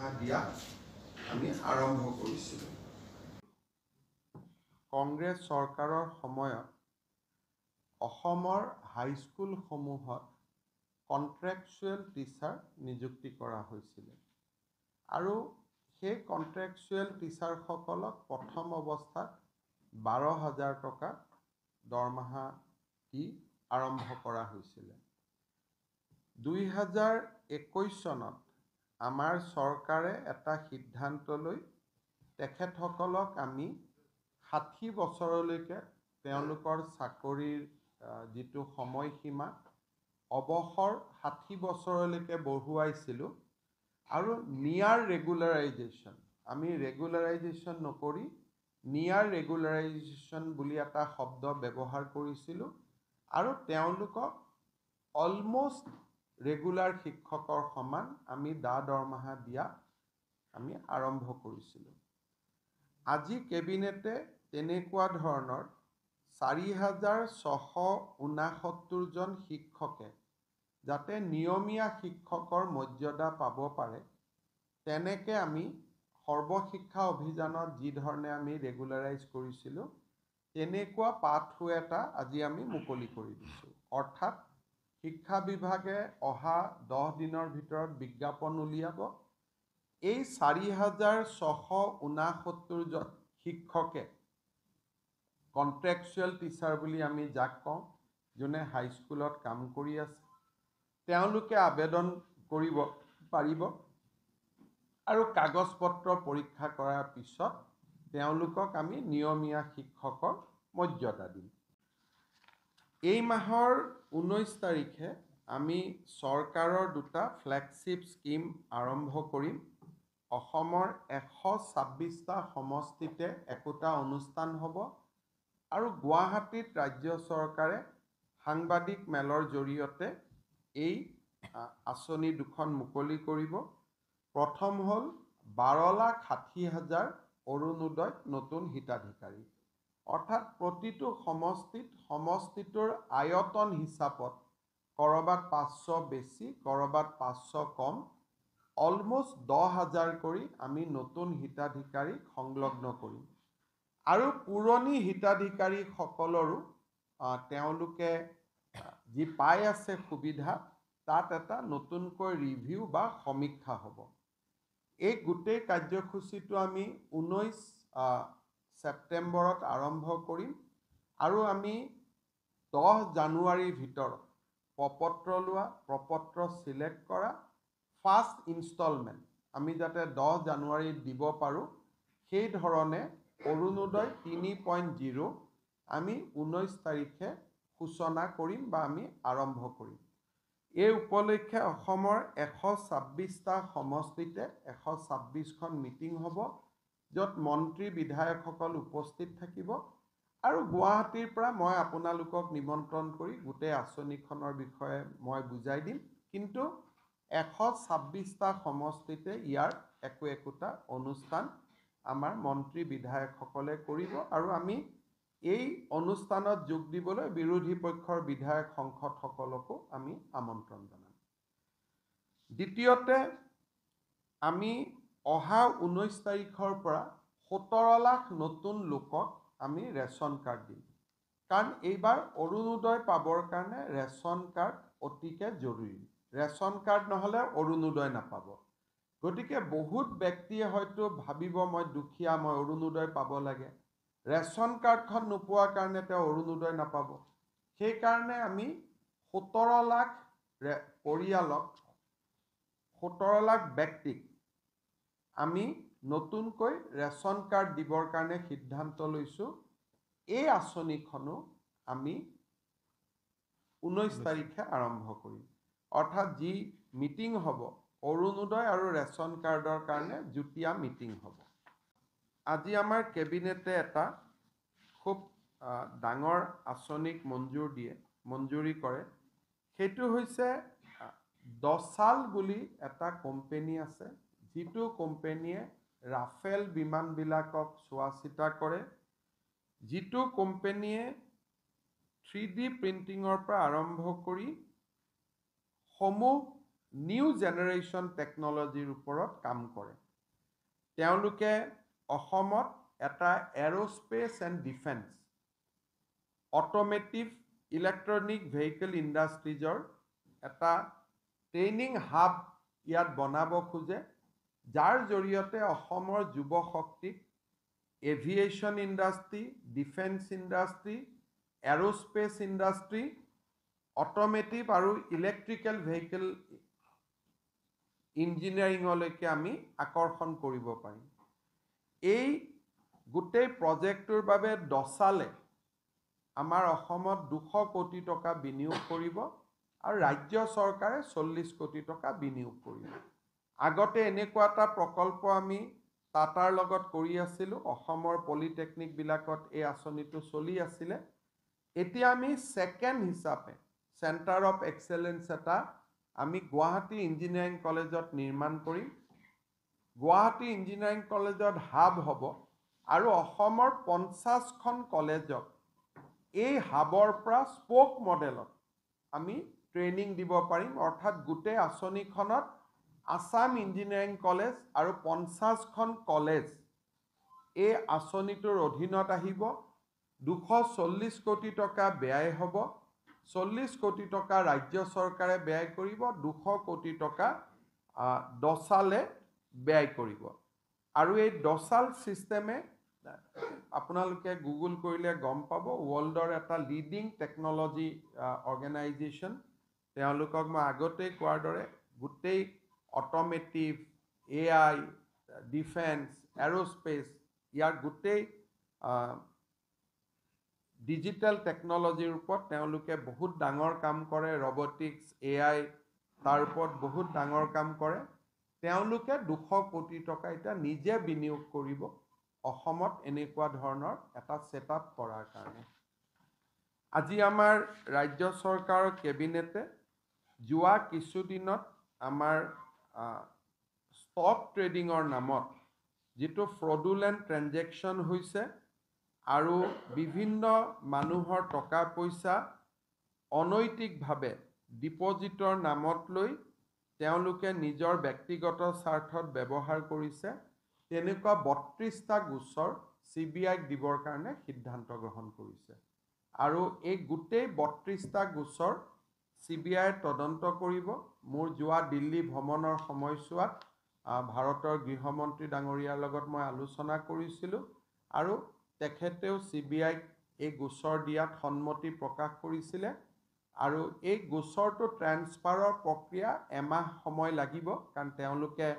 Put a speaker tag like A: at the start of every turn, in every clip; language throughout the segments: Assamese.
A: দৰমহা দিয়া আমি আৰম্ভ কৰিছিলোঁ। কংগ্ৰেছ চৰকাৰৰ সময়ত অসমৰ হাইস্কুলসমূহত কণ্ট্ৰেকচুৱেল টিচাৰ নিযুক্তি কৰা হৈছিলে আৰু সেই কণ্ট্ৰেকচুৱেল টিচাৰসকলক প্ৰথম অৱস্থাত 12,000 টকা দৰমহা দি আৰম্ভ কৰা হৈছিলে। 2021 চনত আমাৰ চৰকাৰে এটা সিদ্ধান্ত লৈ তেখেতসকলক আমি 60 বছৰলৈকে তেওঁলোকৰ চাকৰিৰ যিটো সময়সীমা অৱসৰ 60 বছৰলৈকে বঢ়ুৱাইছিলোঁ আৰু নিয়াৰ ৰেগুলাৰাইজেশ্যন, আমি ৰেগুলাৰাইজেশ্যন নকৰি নিয়াৰ ৰেগুলাৰাইজেশ্যন বুলি এটা শব্দ ব্যৱহাৰ কৰিছিলোঁ আৰু তেওঁলোকক অলমষ্ট ৰেগুলাৰ শিক্ষকৰ সমান আমি দৰমহা দিয়া আমি আৰম্ভ কৰিছিলোঁ। আজি কেবিনেটে তেনেকুৱা ধৰণৰ 4,669 জন শিক্ষকে যাতে নিয়মীয়া শিক্ষকৰ মৰ্যাদা পাব পাৰে, তেনেকৈ আমি সৰ্বশিক্ষা অভিযানত যি ধৰণে আমি ৰেগুলাৰাইজ কৰিছিলোঁ তেনেকুৱা পাথৱে এটা আজি আমি মুকলি কৰি দিছোঁ। অৰ্থাৎ শিক্ষা বিভাগে অহা 10 দিনৰ ভিতৰত বিজ্ঞাপন উলিয়াব। এই 4,669 জন শিক্ষকে কণ্ট্ৰেকচুৱেল টিচাৰ বুলি আমি যাক কওঁ, যোনে হাইস্কুলত কাম কৰি আছে, তেওঁলোকে আবেদন কৰিব পাৰিব আৰু কাগজ পত্ৰ পৰীক্ষা কৰাৰ পিছত তেওঁলোকক আমি নিয়মীয়া শিক্ষকৰ মৰ্যাদা দিম। এই মাহৰ 19 তাৰিখে আমি চৰকাৰৰ দুটা ফ্লেগশ্বিপ স্কিম আৰম্ভ কৰিম। অসমৰ 126টা সমষ্টিতে একোটা অনুষ্ঠান হ'ব আৰু গুৱাহাটীত ৰাজ্য চৰকাৰে সাংবাদিক মেলৰ জৰিয়তে এই আঁচনি দুখন মুকলি কৰিব। প্ৰথম হ'ল 12,60,000 অৰুণোদয় নতুন হিতাধিকাৰী, অৰ্থাৎ প্ৰতিটো সমষ্টিটোৰ আয়তন হিচাপত ক'ৰবাত 500 বেছি, ক'ৰবাত 500 কম, অলমষ্ট 10,000 কৰি আমি নতুন হিতাধিকাৰীক সংলগ্ন কৰিম আৰু পুৰণি হিতাধিকাৰীসকলৰো তেওঁলোকে যি পাই আছে সুবিধা, তাত এটা নতুনকৈ ৰিভিউ বা সমীক্ষা হ'ব। এই গোটেই কাৰ্যসূচীটো আমি 19 ছেপ্টেম্বৰত আৰম্ভ কৰিম আৰু আমি 10 জানুৱাৰীৰ ভিতৰত প্ৰপত্ৰ লোৱা, প্ৰপত্ৰ ছিলেক্ট কৰা, ফাৰ্ষ্ট ইনষ্টলমেণ্ট আমি যাতে 10 জানুৱাৰীত দিব পাৰোঁ, সেই ধৰণে অৰুণোদয় 3.0 আমি 19 তাৰিখে সূচনা কৰিম বা আমি আৰম্ভ কৰিম। এই উপলক্ষে অসমৰ 126টা সমষ্টিতে 126খন মিটিং হ'ব, য'ত মন্ত্ৰী বিধায়কসকল উপস্থিত থাকিব আৰু গুৱাহাটীৰ পৰা মই আপোনালোকক নিমন্ত্ৰণ কৰি গোটেই আঁচনিখনৰ বিষয়ে মই বুজাই দিম। কিন্তু 126টা সমষ্টিতে ইয়াৰ একোটা অনুষ্ঠান আমাৰ মন্ত্ৰী বিধায়কসকলে কৰিব আৰু আমি এই অনুষ্ঠানত যোগ দিবলৈ বিৰোধী পক্ষৰ বিধায়ক সংসদসকলকো আমি আমন্ত্ৰণ জনাম। দ্বিতীয়তে, আমি অহা 19 তাৰিখৰ পৰা 17 লাখ নতুন লোকক আমি ৰেচন কাৰ্ড দিম, কাৰণ এইবাৰ অৰুণোদয় পাবৰ কাৰণে ৰেচন কাৰ্ড অতিকে জৰুৰী। ৰেচন কাৰ্ড নহ'লে অৰুণোদয় নাপাব। গতিকে বহুত ব্যক্তিয়ে হয়তো ভাবিব মই দুখীয়া, মই অৰুণোদয় পাব লাগে, ৰেচন কাৰ্ডখন নোপোৱাৰ কাৰণে তেওঁ অৰুণোদয় নাপাব। সেইকাৰণে আমি 17 লাখ পৰিয়ালক, 17 লাখ ব্যক্তিক আমি নতুনকৈ ৰেচন কাৰ্ড দিবৰ কাৰণে সিদ্ধান্ত লৈছোঁ। এই আঁচনিখনো আমি 19 তাৰিখে আৰম্ভ কৰিম, অৰ্থাৎ যি মিটিং হ'ব অৰুণোদয় আৰু ৰেচন কাৰ্ডৰ কাৰণে যুটীয়া মিটিং হ'ব। আজি আমাৰ কেবিনেটে এটা খুব ডাঙৰ আঁচনিক মঞ্জুৰি কৰে। সেইটো হৈছে দছাল বুলি এটা কোম্পেনী আছে, যিটো কোম্পেনীয়ে ৰাফেল বিমানবিলাকক চোৱা চিতা কৰে, যিটো কোম্পেনীয়ে 3D প্ৰিণ্টিঙৰ পৰা আৰম্ভ কৰি সমূহ নিউ জেনেৰেশ্যন টেকনলজিৰ ওপৰত কাম কৰে। তেওঁলোকে অসমত এটা aerospace and defence, automotive electronic vehicle ইণ্ডাষ্ট্ৰিজৰ এটা ট্ৰেইনিং হাব ইয়াত বনাব খোজে, যাৰ জৰিয়তে অসমৰ যুৱ শক্তিক aviation industry, defence industry, aerospace industry, automotive আৰু ইলেক্ট্ৰিকেল ভেহিকল ইঞ্জিনিয়াৰিঙলৈকে আমি আকৰ্ষণ কৰিব পাৰিম। এই গোটেই প্ৰজেক্টটোৰ বাবে ডছালে আমাৰ অসমত 200 কোটি টকা বিনিয়োগ কৰিব আৰু ৰাজ্য চৰকাৰে 40 কোটি টকা বিনিয়োগ কৰিব। আগতে এনেকুৱা এটা প্ৰকল্প আমি টাটাৰ লগত কৰি আছিলোঁ, অসমৰ পলিটেকনিকবিলাকত এই আঁচনিটো চলি আছিলে। এতিয়া আমি ছেকেণ্ড হিচাপে চেণ্টাৰ অফ এক্সেলেঞ্চ এটা আমি গুৱাহাটী ইঞ্জিনিয়াৰিং কলেজত নিৰ্মাণ কৰিম। গুৱাহাটী ইঞ্জিনিয়াৰিং কলেজত হাব হ'ব আৰু অসমৰ 50খন কলেজক এই হাবৰ পৰা স্পোক মডেলত আমি ট্ৰেইনিং দিব পাৰিম। অৰ্থাৎ গোটেই আঁচনিখনত আসাম ইঞ্জিনিয়াৰিং কলেজ আৰু 50খন কলেজ এই আঁচনিটোৰ অধীনত আহিব। 240 কোটি টকা ব্যয় হ'ব। 40 কোটি টকা ৰাজ্য চৰকাৰে ব্যয় কৰিব, 200 কোটি টকা ডছালে ব্যয় কৰিব। আৰু এই ডছাল ছিষ্টেমে আপোনালোকে গুগল কৰিলে গম পাব, ৱৰ্ল্ডৰ এটা লিডিং টেকনলজি অৰ্গেনাইজেশ্যন। তেওঁলোকক মই আগতেই কোৱাৰ দৰে গোটেই অট'মেটিভ, AI, ডিফেন্স, এৰোস্পেচ ইয়াৰ গোটেই ডিজিটেল টেকনলজিৰ ওপৰত তেওঁলোকে বহুত ডাঙৰ কাম কৰে। ৰবটিক্স, AI তাৰ ওপৰত বহুত ডাঙৰ কাম কৰে। তেওঁলোকে 200 কোটি টকা এতিয়া নিজে বিনিয়োগ কৰিব অসমত এনেকুৱা ধৰণৰ এটা ছেটআপ কৰাৰ কাৰণে। আজি আমাৰ ৰাজ্য চৰকাৰৰ কেবিনেটে যোৱা কিছুদিনত আমাৰ ষ্টক ট্ৰেডিঙৰ নামত যিটো ফ্ৰডুলেণ্ট ট্ৰেনজেকশ্যন হৈছে আৰু বিভিন্ন মানুহৰ টকা পইচা অনৈতিকভাৱে ডিপজিটৰ নামত লৈ তেওঁলোকে নিজৰ ব্যক্তিগত স্বাৰ্থত ব্যৱহাৰ কৰিছে, তেনেকুৱা 32টা গোচৰ CBIক দিবৰ কাৰণে সিদ্ধান্ত গ্ৰহণ কৰিছে। আৰু এই গোটেই 32টা গোচৰ CBIয়ে তদন্ত কৰিব। মোৰ যোৱা দিল্লী ভ্ৰমণৰ সময়ছোৱাত ভাৰতৰ গৃহমন্ত্ৰী ডাঙৰীয়াৰ লগত মই আলোচনা কৰিছিলোঁ আৰু তেখেতেও CBIক এই গোচৰ দিয়াত সন্মতি প্ৰকাশ কৰিছিলে। আৰু এই গোচৰটো ট্ৰেন্সফাৰৰ প্ৰক্ৰিয়া এমাহ সময় লাগিব, কাৰণ তেওঁলোকে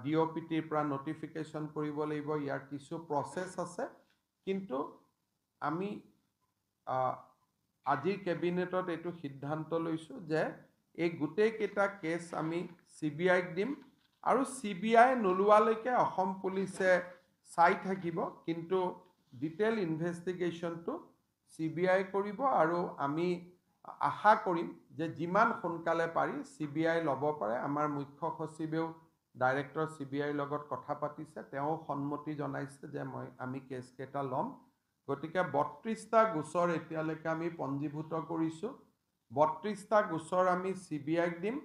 A: DOPTৰ পৰা নটিফিকেশ্যন কৰিব লাগিব। ইয়াৰ কিছু প্ৰচেছ আছে, কিন্তু আমি আজিৰ কেবিনেটত এইটো সিদ্ধান্ত লৈছোঁ যে এই গোটেইকেইটা কেছ আমি CBIক দিম আৰু CBIয়ে নোলোৱালৈকে অসম পুলিচে চাই থাকিব, কিন্তু ডিটেইল ইনভেষ্টিগেশ্যনটো CBIয়ে কৰিব। আৰু আমি আশা কৰিম যে যিমান সোনকালে পাৰি CBIয়ে ল'ব পাৰে। আমাৰ মুখ্য সচিবেও ডাইৰেক্টৰ CBIৰ লগত কথা পাতিছে, তেওঁ সন্মতি জনাইছে যে আমি কেছকেইটা ল'ম। গতিকে 32টা গোচৰ এতিয়ালৈকে আমি পঞ্জীভূত কৰিছোঁ। 32টা গোচৰ আমি CBIক দিম।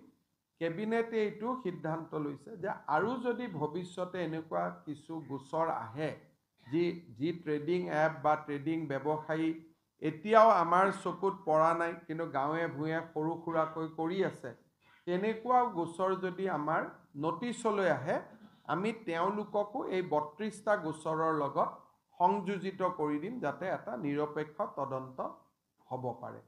A: কেবিনেটে এইটো সিদ্ধান্ত লৈছে যে আৰু যদি ভৱিষ্যতে এনেকুৱা কিছু গোচৰ আহে যি ট্ৰেডিং এপ বা ট্ৰেডিং ব্যৱসায়ী এতিয়াও আমাৰ চকুত পৰা নাই, কিন্তু গাঁৱে ভূঞে সৰু সুৰাকৈ কৰি আছে, তেনেকুৱা গোচৰ যদি আমাৰ নটিচলৈ আহে, আমি তেওঁলোককো এই 32টা গোচৰৰ লগত সংযোজিত কৰি দিম, যাতে এটা নিৰপেক্ষ তদন্ত হ'ব পাৰে।